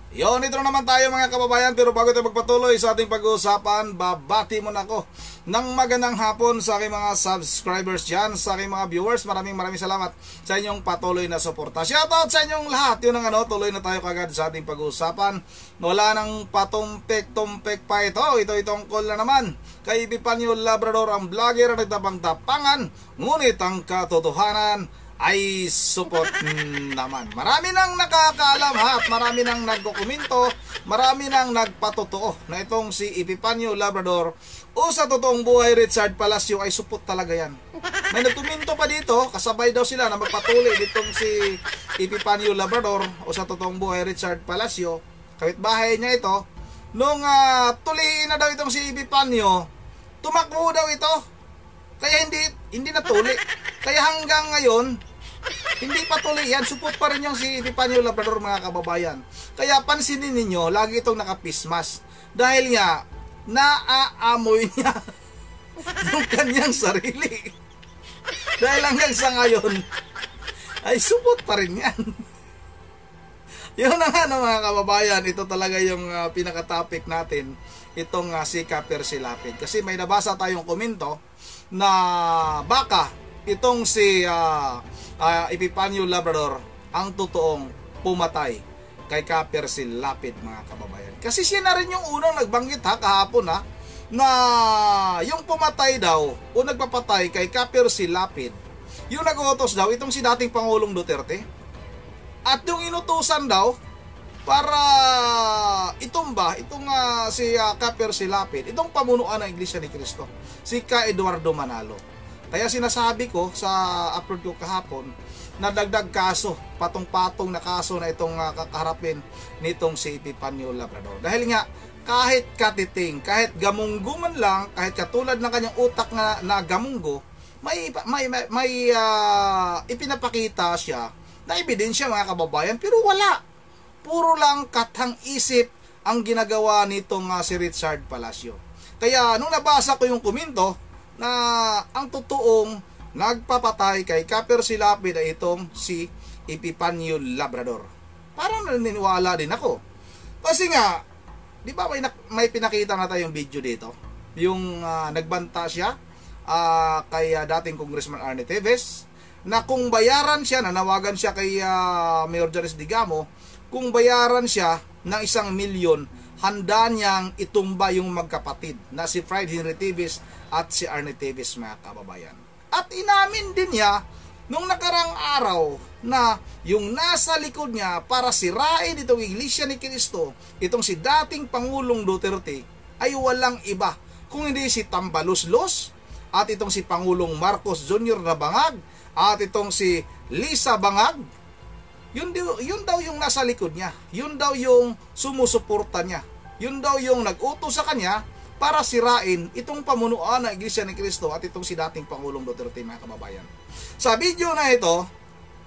Yon, ito na naman tayo mga kababayan. Pero bago tayo magpatuloy sa ating pag-uusapan, babati muna ako ng magandang hapon sa aking mga subscribers dyan, sa aking mga viewers. Maraming salamat sa inyong patuloy na suporta. Shoutout sa inyong lahat. Yun ang tuloy na tayo kagad sa ating pag-uusapan. Wala nang patumpek-tumpek pa ito. Ito tungkol na naman kay Epifanio Labrador, ang vlogger na nagtapang-tapangan. Ngunit ang katotohanan ay support naman. Marami nang nakakaalam at marami nang nagdokumento, marami nang nagpatotoo na itong si Epifanio Labrador o sa totoong buhay Richard Palacio ay support talaga yan. May nagkomento pa dito, kasabay daw sila na magpatuloy ditong si Epifanio Labrador o sa totoong buhay Richard Palacio, kapitbahay niya ito. Nung tuliin na daw itong si Epifanio, tumakbo daw ito. Kaya hindi natuli. Kaya hanggang ngayon, hindi patuloy yan. Support pa rin yung si Epifanio Labrador mga kababayan. Kaya pansinin ninyo, lagi itong nakapismas. Dahil nga, naaamoy niya yung kanyang sarili. Dahil hanggang sa ngayon, ay support pa rin yan. Yun na nga mga kababayan, ito talaga yung pinaka-topic natin. Itong si Kaper Silapid. Kasi may nabasa tayong komento na baka itong si Epifanio Labrador ang totoong pumatay kay Kaper Silapid mga kababayan. Kasi siya na rin yung unang nagbanggit kahapon na yung pumatay daw o nagpapatay kay Kaper Silapid, yung nag-utos daw itong si dating Pangulong Duterte. At yung inutusan daw para itumba itong si Kaper Silapid, itong pamunuan ng Iglesia ni Cristo, si Ka Eduardo Manalo. Kaya sinasabi ko sa upload ko kahapon na dagdag kaso, patong-patong na kaso na itong kakaharapin nitong si Epifanio Labrador. Dahil nga kahit katiting, kahit gamunggo man lang, kahit katulad ng kanyang utak na gamunggo, may ipinapakita siya na ebidensya mga kababayan, pero wala. Puro lang katang isip ang ginagawa nitong si Richard Palacio. Kaya nung nabasa ko yung komento na ang totoong nagpapatay kay Kaper Silapid ay itong si Epifanio Labrador, parang naniniwala din ako. Kasi nga, di ba may pinakita na tayong video dito, yung nagbanta siya kay dating Congressman Arnie Teves, na kung bayaran siya, nanawagan siya kay Mayor Joris Digamo, kung bayaran siya ng 1 milyon, handa niyang itumba yung magkapatid na si Fried Henry Teves at si Arnie Teves mga kababayan. At inamin din niya nung nakarang araw na yung nasa likod niya para sirain itong Iglesia ni Cristo, itong si dating Pangulong Duterte, ay walang iba kung hindi si Tambaluslos at itong si Pangulong Marcos Jr. na bangag at itong si Lisa Bangag. Yun daw yung nasa likod niya. Yun daw yung sumusuporta niya. Yun daw yung nag-utos sa kanya para sirain itong pamunuan ng Iglesia ni Cristo at itong si dating Pangulong Duterte mga kababayan. Sa video na ito,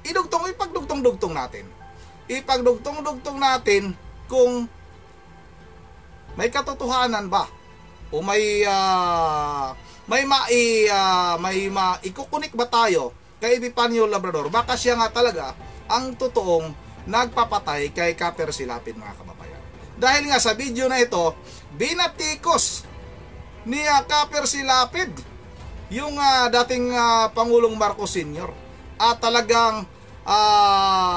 ipagdugtong-dugtong natin. Ipagdugtong-dugtong natin kung may katotohanan ba o may maikukunik ba tayo kay Epifanio Labrador. Baka siya nga talaga ang totoong nagpapatay kay Kaper Silapid mga kababayan. Dahil nga sa video na ito, binatikos ni Kaper Silapid yung dating Pangulong Marcos Sr. At talagang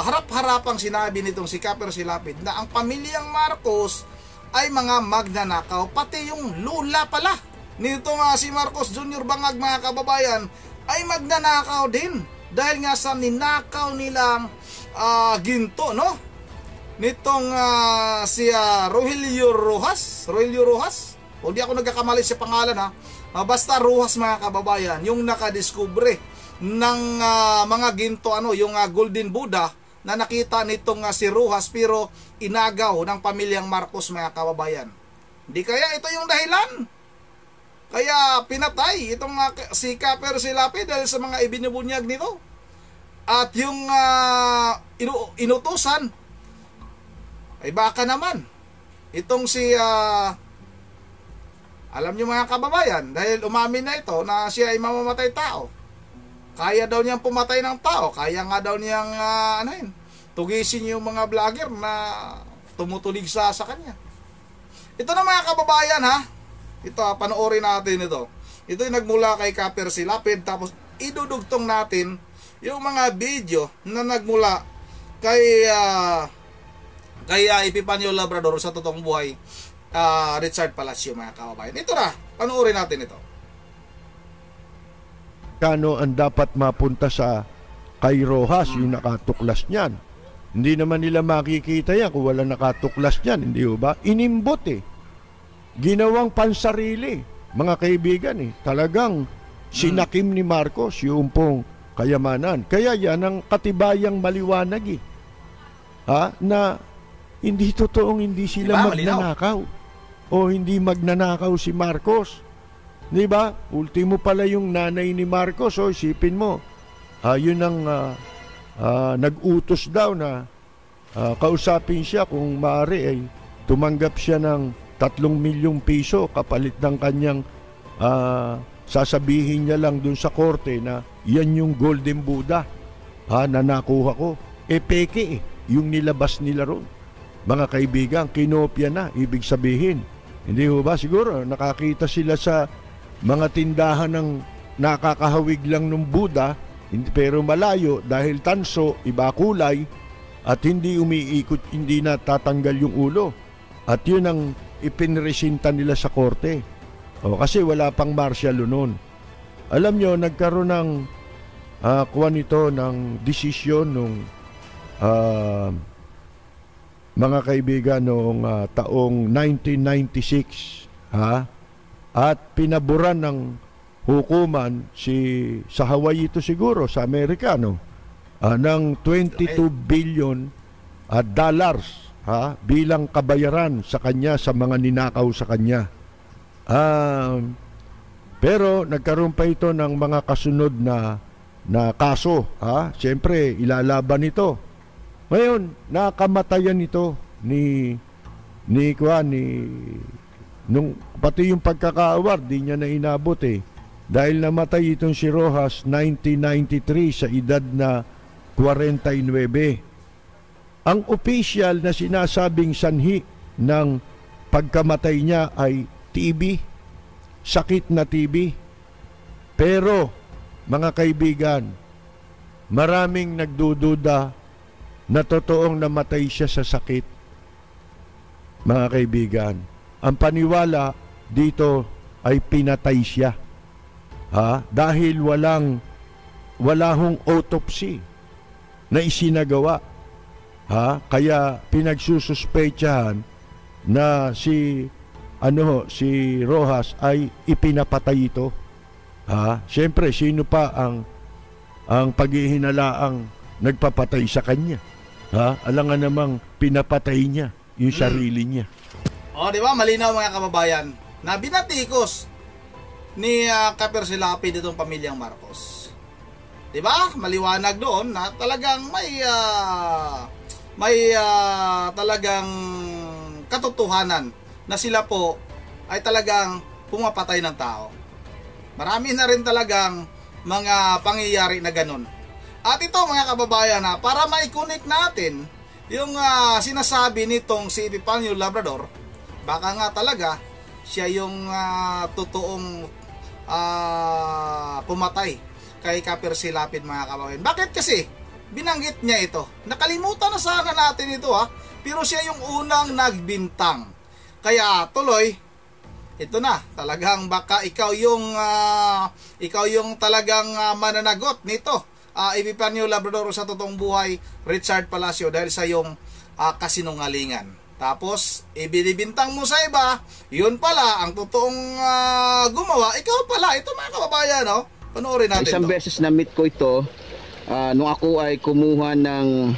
harap-harapang sinabi nitong si Kaper Silapid na ang pamilyang Marcos ay mga magnanakaw. Pati yung lula pala nitong si Marcos Jr. Bangag mga kababayan ay magnanakaw din. Dahil nga sa ninakaw nilang ginto, no? Nitong si Rogelio Rojas. O di ako nagkakamali sa pangalan basta Rojas mga kababayan, yung nakadiskubre ng mga ginto, yung Golden Buddha na nakita nitong si Rojas, pero inagaw ng pamilyang Marcos mga kababayan. Di kaya ito yung dahilan? Kaya pinatay itong si Kaper Silapid dahil sa mga ibinubunyag nito. At yung inutusan ay baka naman itong si alam nyo mga kababayan, dahil umamin na ito na siya ay mamamatay tao. Kaya daw niyang pumatay ng tao. Kaya nga daw niyang tugisin yung mga vlogger na tumutulig sa kanya. Ito na mga kababayan ha. Ito panoorin natin ito. Ito yung nagmula kay Kaper Silapid, tapos idudugtong natin yung mga video na nagmula kay Epipanio Labrador sa totoong buhay, Richard Palacio mga kababayan. Ito na, panoorin natin ito. Kano ang dapat mapunta sa kay Rojas, yung nakatuklas niyan. Hindi naman nila makikita yan kung wala nakatuklas niyan, hindi ba? Inimbot ginawang pansarili, mga kaibigan Talagang sinakim ni Marcos yung pong kayamanan. Kaya yan ang katibayang maliwanag na hindi totoong hindi sila magnanakaw. O hindi magnanakaw si Marcos. Di ba? Ultimo pala yung nanay ni Marcos. O isipin mo, yun ang nag-utos daw na kausapin siya kung maaari ay tumanggap siya ng 3 milyong piso kapalit ng kanyang sasabihin niya lang dun sa korte na yan yung Golden Buddha na nakuha ko. Peke yung nilabas nila ron. Mga kaibigan, kinopya na, ibig sabihin. Hindi ba? Siguro nakakita sila sa mga tindahan ng nakakahawig lang ng Buddha, pero malayo dahil tanso, iba kulay, at hindi umiikot, hindi natatanggal yung ulo. At yun ang ipinresinta nila sa korte. Kasi wala pang martial law noon. Alam nyo, nagkaroon ng nito ng desisyon nung mga kaibigan noong taong 1996 at pinaburan ng hukuman sa Hawaii ito siguro, sa Amerika ng 22 billion dollars bilang kabayaran sa kanya sa mga ninakaw sa kanya. Pero nagkaroon pa ito ng mga kasunod na kaso. Siyempre, ilalaban ito. Ngayon, nakamatayan ito nung pati yung pagkakaaward, di niya na inabot Dahil namatay itong si Rojas 1993 sa edad na 49. Ang opisyal na sinasabing sanhi ng pagkamatay niya ay TB, sakit na TB. Pero, mga kaibigan, maraming nagdududa na totoong namatay siya sa sakit. Mga kaibigan, ang paniwala dito ay pinatay siya. Dahil wala hong autopsy na isinagawa. Kaya pinagsususpechahan na si Rojas ay ipinapatay ito. Siyempre, sino pa ang paghihinalaang nagpapatay sa kanya? Alangan namang pinapatay niya yung sarili niya. Di ba? Malinaw mga kababayan na binatikos ni Kaper Silapid itong pamilyang Marcos. Di ba? Maliwanag doon na talagang may talagang katotohanan na sila po ay talagang pumapatay ng tao. Marami na rin talagang mga pangyayari na ganun. At ito mga kababayan para ma-connect natin yung sinasabi nitong si Epipanio Labrador, baka nga talaga siya yung totoong pumatay kay Kaper Silapid mga kababayan. Bakit kasi binanggit niya ito? Nakalimutan na sana natin ito pero siya yung unang nagbintang. Kaya tuloy, ito na, talagang baka ikaw yung talagang mananagot nito. Epipanio Labrador sa totoong buhay, Richard Palacio, dahil sa iyong kasinungalingan. Tapos, ibinibintang mo sa iba, yun pala, ang totoong gumawa, ikaw pala. Ito mga kababayan, panoorin natin isang beses na meet ko ito, nung ako ay kumuha ng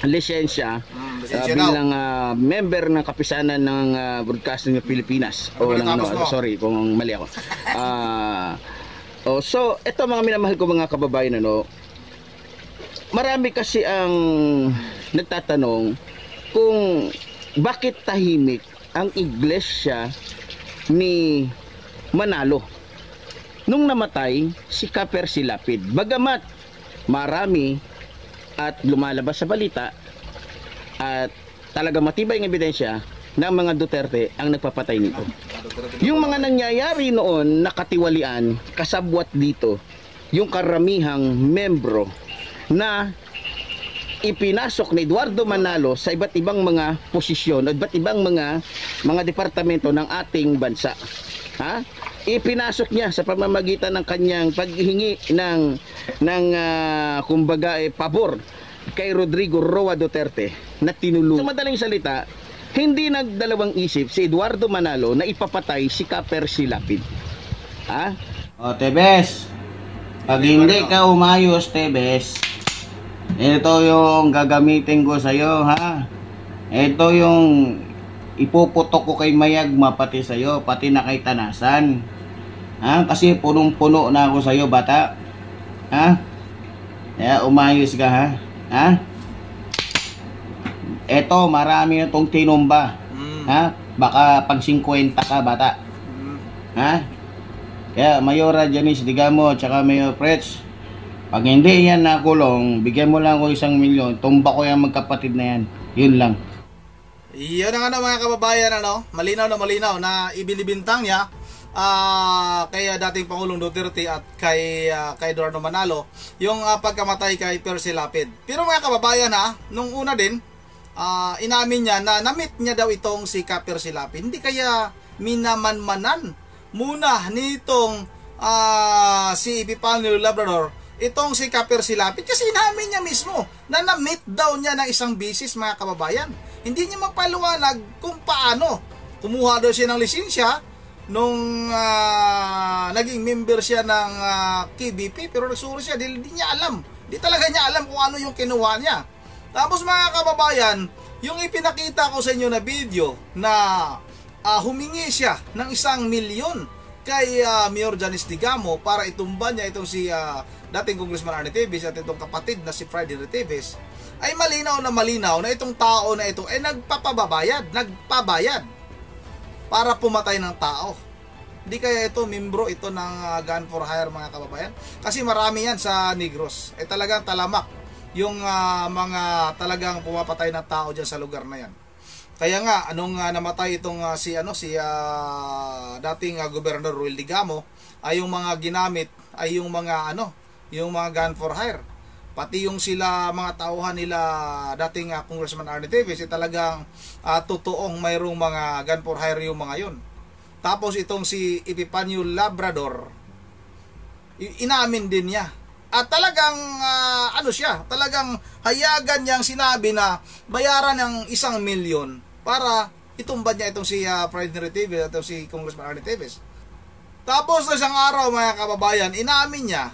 lisensya bilang member ng kapisanan ng Broadcasting ng Pilipinas. Sorry kung mali ako. So, ito mga minamahal ko mga kababayan, marami kasi ang nagtatanong kung bakit tahimik ang iglesia ni Manalo nung namatay si Kaper Silapid. Bagamat marami at lumalabas sa balita at talaga matibay ng ebidensya na mga Duterte ang nagpapatay nito. Yung mga nangyayari noon nakatiwalian, kasabwat dito yung karamihang membro na ipinasok ni Eduardo Manalo sa iba't ibang mga posisyon, iba't ibang mga departamento ng ating bansa. Ha? Ipinasok niya sa pamamagitan ng kanyang paghihingi ng kumbaga pabor kay Rodrigo Roa Duterte na tinulungan. Sa madaling salita, hindi nagdalawang isip si Eduardo Manalo na ipapatay si Caper Silapid. Ha? O Tebes, pag hindi ka umayos Tebes, ito yung gagamitin ko sa'yo, ha? Ito yung ipuputok ko kay Mayagma pati sa'yo, pati na kay Tanasan. Ha? Kasi punong-puno na ako sa'yo, bata. Ha? Kaya umayos ka, ha? Ha? Eto, marami na tong tinumba. Ha? Baka pag 50 ka, bata. Ha? Kaya Mayora Janice Digamo, tsaka Mayor Pretz, pag hindi yan nakulong, bigyan mo lang ako 1 milyon, tumba ko yung magkapatid na yan. Yun lang. Yan ang mga kababayan, malinaw na ibinibintang niya kay dating Pangulong Duterte at kay Eduardo Manalo yung pagkamatay kay Percy Lapid. Pero mga kababayan, nung una din, inamin niya na na-meet niya daw itong si Percy Lapid. Hindi kaya minamanmanan muna nitong si Epifanio Labrador itong si Percy Lapid, kasi inamin niya mismo na na-meet daw niya ng isang bisis, mga kababayan. Hindi niya mapaliwanag kung paano kumuha daw siya ng lisensya nung naging member siya ng KBP, pero nagsuro siya, di niya alam. Di talaga niya alam kung ano yung kinuha niya. Tapos mga kababayan, yung ipinakita ko sa inyo na video na humingi siya ng 1 milyon kay Mayor Janice Digamo para itumba niya itong si dating Congressman Arnie Teves at itong kapatid na si Friday Teves, ay malinaw na itong tao na ito ay nagpabayad para pumatay ng tao. Di kaya ito membro ito ng gun for hire, mga kababayan? Kasi marami yan sa Negros. Talagang talamak yung mga talagang pumapatay ng tao dyan sa lugar na yan. Kaya nga, anong namatay itong si dating Gobernador Ruel Digamo, ay yung mga ginamit ay yung mga yung mga gun for hire. Pati yung sila mga tauhan nila dating Congressman Arnie Teves, talagang totoong mayroong mga gun for hire yung mga yun. Tapos itong si Epifanio Labrador, inamin din niya. At talagang talagang hayagan niyang sinabi na bayaran ng 1 milyon para itumbad niya itong si Friday Teves at si Congressman Arnie Teves. Tapos na isang araw, mga kababayan, inamin niya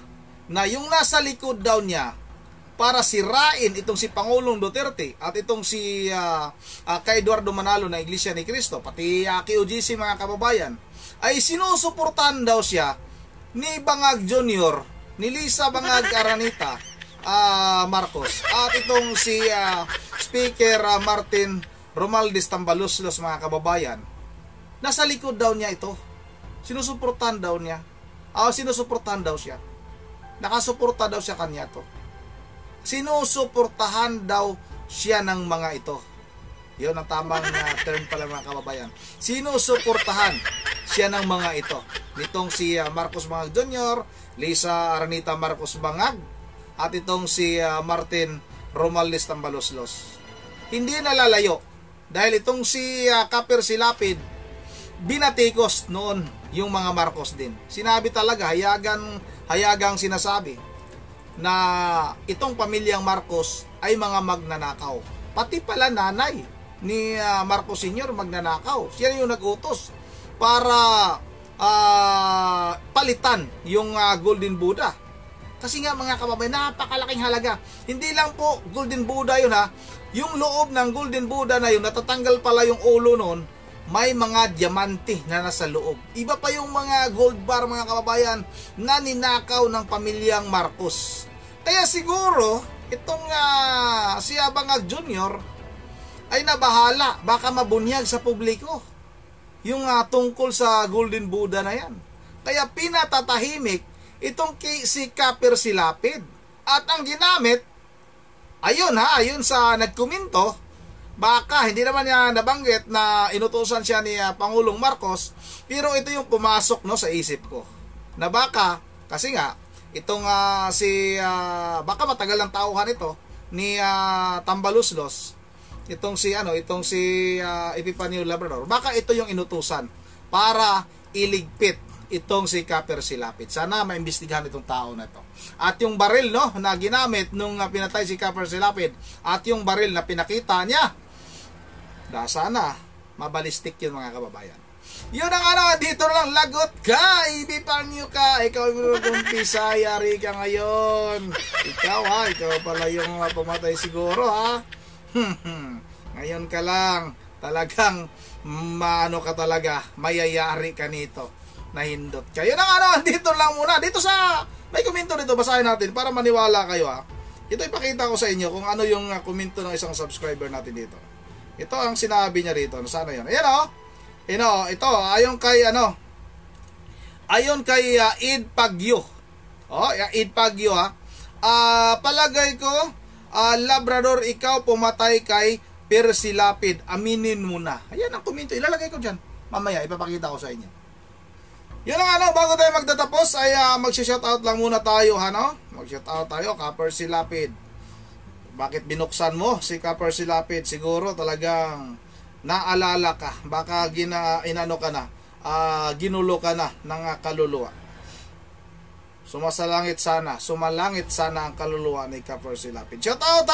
na yung nasa likod daw niya para sirain itong si Pangulong Duterte at itong si kay Eduardo Manalo na Iglesia ni Cristo, pati KOGC, mga kababayan, ay sinusuportahan daw siya ni Bangag Jr., ni Lisa Bangag Aranita Marcos, at itong si Speaker Martin Romualdez Tambaluslos, mga kababayan. Nasa likod daw niya ito. Sinusuportahan daw niya. Sinusuportahan daw siya. Nakasuporta daw siya kanya to. Sinusuportahan daw siya ng mga ito. Yun ang tamang term pala, mga kababayan. Sinusuportahan siya ng mga ito. Nitong si Marcos Bangag Jr., Lisa Aranita Marcos Bangag, at itong si Martin Romualdez Tambaluslos. Hindi nalalayo dahil itong si Caper Silapid, binatikos noon yung mga Marcos din. Sinabi talaga, hayagang sinasabi na itong pamilyang Marcos ay mga magnanakaw. Pati pala nanay ni Marcos Sr. magnanakaw. Siya yung nag-utos para palitan yung Golden Buddha. Kasi nga, mga kababayan, napakalaking halaga. Hindi lang po Golden Buddha yun, yung loob ng Golden Buddha na yun, natatanggal pala yung ulo noon, may mga diamante na nasa loob. Iba pa yung mga gold bar, mga kababayan, na ninakaw ng pamilyang Marcos. Kaya siguro itong si Bangag Jr. ay nabahala, baka mabunyag sa publiko yung tungkol sa Golden Buddha na yan. Kaya pinatatahimik itong si Caper Silapid. At ang ginamit, ayon sa nagkomento, Baka hindi naman niya nabanggit na inutusan siya ni Pangulong Marcos, pero ito yung pumasok no sa isip ko. Na baka kasi nga itong baka matagal ng tauhan ito ni Tambaluslos. Itong si Epifanio Labrador. Baka ito yung inutusan para iligpit itong si Caper Silapit. Sana maimbestigahan itong tao na ito. At yung baril no na ginamit nung pinatay si Caper Silapit at yung baril na pinakita niya, sana mabalistik yun mga kababayan. Yun ang dito lang lagot ka, Epifanio ka. Ikaw yung Pisaya ka ngayon. Ikaw pala yung pumatay siguro ha. Ngayon ka lang talagang ka talaga, mayayari ka nito. Nahindot kayo ng dito lang muna dito sa may komento dito, basahin natin para maniwala kayo ha. Ito ipakita ko sa inyo kung ano yung komento ng isang subscriber natin dito. Ito ang sinabi niya rito. Sana yun? Ayan ito ayon kay Id Pagyo. Id Pagyo ha. Palagay ko Labrador, ikaw pumatay kay Persilapid, aminin mo na. Ayan ang komento, ilalagay ko dyan mamaya, ipapakita ko sa inyo. Yun ang bago tayo magtatapos ay mag-shoutout lang muna tayo mag-shoutout tayo, Caper Silapid. Bakit binuksan mo si Caper Silapid? Siguro talagang naalala ka, baka ginulo ka na ng kaluluwa. Sumalangit sana ang kaluluwa ni Caper Silapid. Shoutout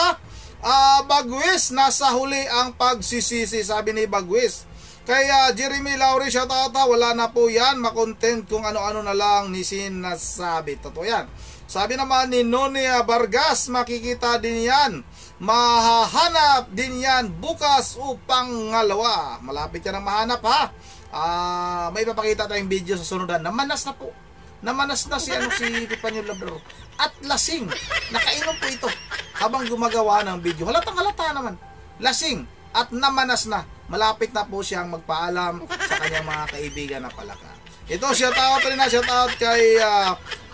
Bagwis, nasa huli ang pagsisisi, sabi ni Bagwis. Kaya Jeremy Lauri, shoutout wala na po yan, makontent kung ano-ano na lang ni sinasabi. Totoo yan. Sabi naman ni Noni Vargas, makikita din yan, mahahanap din yan bukas upang ngalawa. Malapit yan ang mahanap ha. May papakita tayong video sa sunudan. Namanas na si Epifanio Labrador at lasing. Nakainom po ito habang gumagawa ng video. Halatang-halata naman. Lasing at namanas na. Malapit na po siyang magpaalam sa kanyang mga kaibigan na palaka. Ito, shoutout kay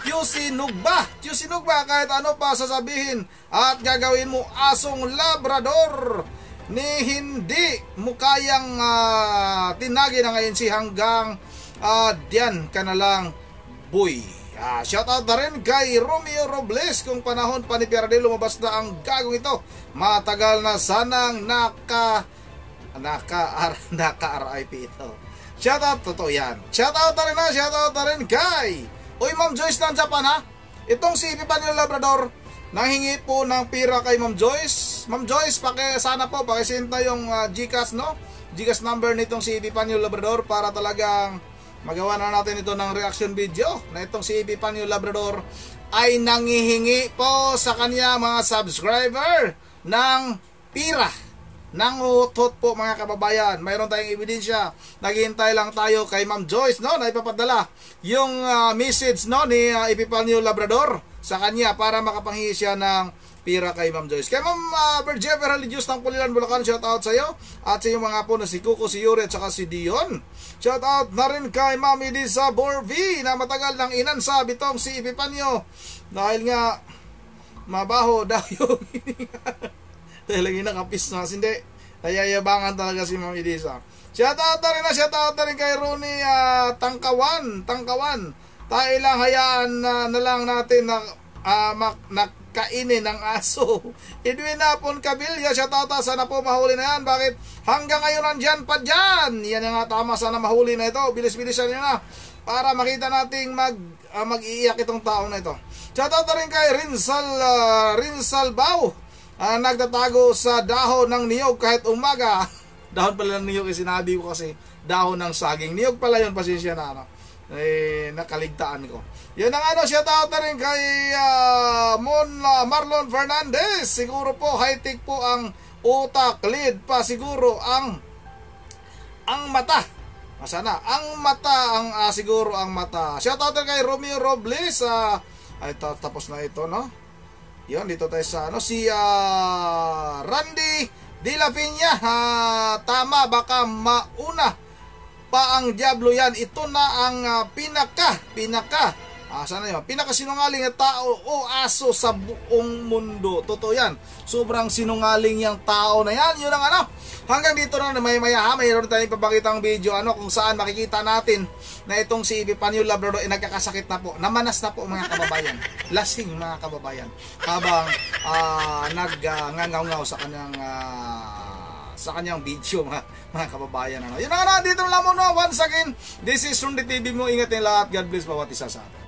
QC Nugba. QC Nugba, kahit ano pa sasabihin at gagawin mo asong Labrador, ni hindi mo kayang tinagi ng ANC hanggang diyan ka na lang, boy. Shoutout na rin kay Romeo Robles, kung panahon pa ni Pierde lumabas na ang gagong ito, matagal na sanang naka-RIP ito. Shoutout, totoo yan. Shoutout na rin kay Ma'am Joyce ng Japan ha. Itong si Epifanio Labrador nanghingi po ng pira kay Ma'am Joyce. Ma'am Joyce, sana po pakisinta yung GCash GCash number nitong si Epifanio Labrador para talagang magawa na natin ito ng reaction video na itong si Epifanio Labrador ay nangihingi po sa kanya mga subscriber ng pira, ng utot po mga kababayan. Mayroon tayong ebidensya. Naghihintay lang tayo kay Ma'am Joyce na ipapadala yung message ni Epifanio Labrador sa kanya para makapanghingi siya ng pira kay Ma'am Joyce. Kay Ma'am Berjever Religious ng Pulilan, Bulacan, shoutout sa iyo at sa iyo mga po na si Kuko, si Yuri at saka si Dion. Shoutout na rin kay Ma'am Elisa Borvi na matagal nang inansa bitong si Epifanio dahil nga mabaho daw yung dahil lagi nakapis na hindi nayayabangan talaga si Ma'am Elisa. Shoutout na rin kay Rooney Tangkawan. Tayo lang hayaan na lang natin na kainin ng aso. Edwin Napon Kabilya, shoutout, sana po mahuli na yan. Bakit hanggang ngayon nandyan pa dyan? Yan nga tama, sana mahuli na ito. Bilis-bilisan nyo na para makita nating mag-iiyak itong taong na ito. Shoutout na rin kay Rinsal Bao, nagtatago sa dahon ng niyog kahit umaga. Dahon pala ng niyog, sinabi ko kasi dahon ng saging. Niyog pala yun, pasensya na nakaligtaan ko. Yan ang shoutout na rin kay Marlon Fernandez. Siguro po high-tech po ang utak, lead pa siguro ang mata. Masana ang mata, siguro ang mata. Shoutout na kay Romeo Robles. Tapos na ito, no? Yan, dito tayo sa si Randy De La Piña. Tama, baka mauna pa ang Diablo yan. Ito na ang pinaka Sana yun, pinakasinungaling na tao o aso sa buong mundo. Totoo yan. Sobrang sinungaling yung tao na yan. Yun ang ano. Hanggang dito na maya mayroon tayong papakitang video kung saan makikita natin na itong si Epifanio Labrador ay nagkakasakit na po. Namanas na po mga kababayan. Lasing mga kababayan. Habang nagngangaw sa kanyang video mga kababayan. Yun na nga, dito lang muna. Once again, this is Rundi TV mo. Ingat niyo lahat. God bless bawat isa sa atin.